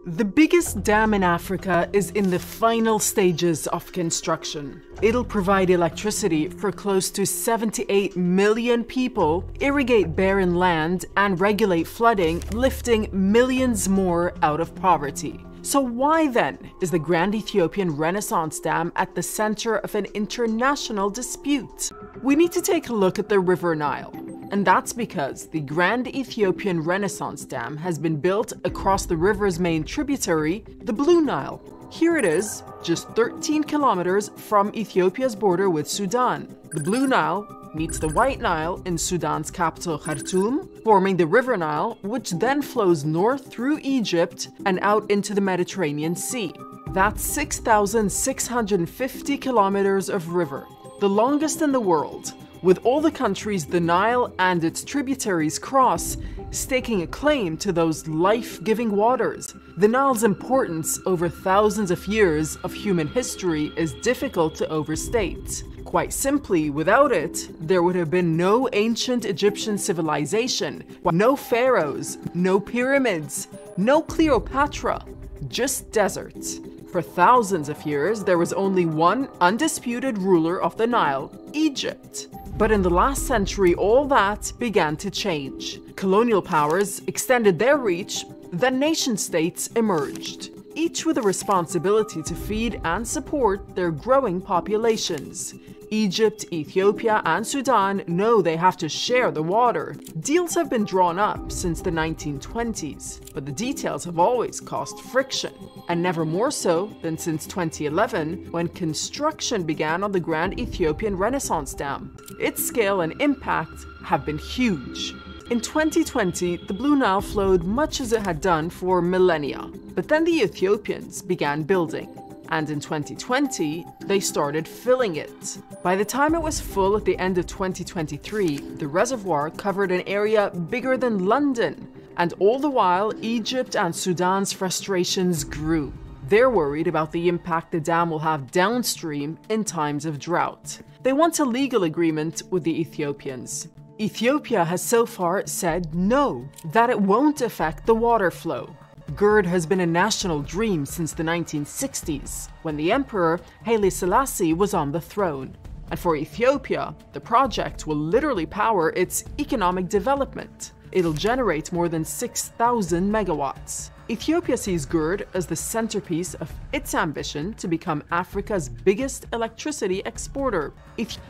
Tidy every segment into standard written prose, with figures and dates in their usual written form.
The biggest dam in Africa is in the final stages of construction. It'll provide electricity for close to 78 million people, irrigate barren land, and regulate flooding, lifting millions more out of poverty. So why then is the Grand Ethiopian Renaissance Dam at the center of an international dispute? We need to take a look at the River Nile. And that's because the Grand Ethiopian Renaissance Dam has been built across the river's main tributary, the Blue Nile. Here it is, just 13 kilometers from Ethiopia's border with Sudan. The Blue Nile meets the White Nile in Sudan's capital Khartoum, forming the River Nile, which then flows north through Egypt and out into the Mediterranean Sea. That's 6,650 kilometers of river, the longest in the world, with all the countries the Nile and its tributaries cross staking a claim to those life-giving waters. The Nile's importance over thousands of years of human history is difficult to overstate. Quite simply, without it, there would have been no ancient Egyptian civilization, no pharaohs, no pyramids, no Cleopatra, just desert. For thousands of years, there was only one undisputed ruler of the Nile, Egypt. But in the last century, all that began to change. Colonial powers extended their reach, then nation-states emerged, each with a responsibility to feed and support their growing populations. Egypt, Ethiopia, and Sudan know they have to share the water. Deals have been drawn up since the 1920s, but the details have always caused friction, and never more so than since 2011, when construction began on the Grand Ethiopian Renaissance Dam. Its scale and impact have been huge. In 2020, the Blue Nile flowed much as it had done for millennia, but then the Ethiopians began building. And in 2020, they started filling it. By the time it was full at the end of 2023, the reservoir covered an area bigger than London. And all the while, Egypt and Sudan's frustrations grew. They're worried about the impact the dam will have downstream in times of drought. They want a legal agreement with the Ethiopians. Ethiopia has so far said no, that it won't affect the water flow. GERD has been a national dream since the 1960s, when the Emperor Haile Selassie was on the throne. And for Ethiopia, the project will literally power its economic development. It'll generate more than 6,000 megawatts. Ethiopia sees GERD as the centerpiece of its ambition to become Africa's biggest electricity exporter.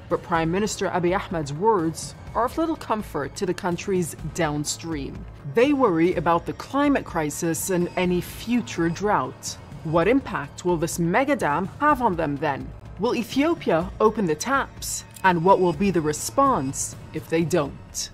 But Prime Minister Abiy Ahmed's words are of little comfort to the country's downstream. They worry about the climate crisis and any future drought. What impact will this mega dam have on them then? Will Ethiopia open the taps? And what will be the response if they don't?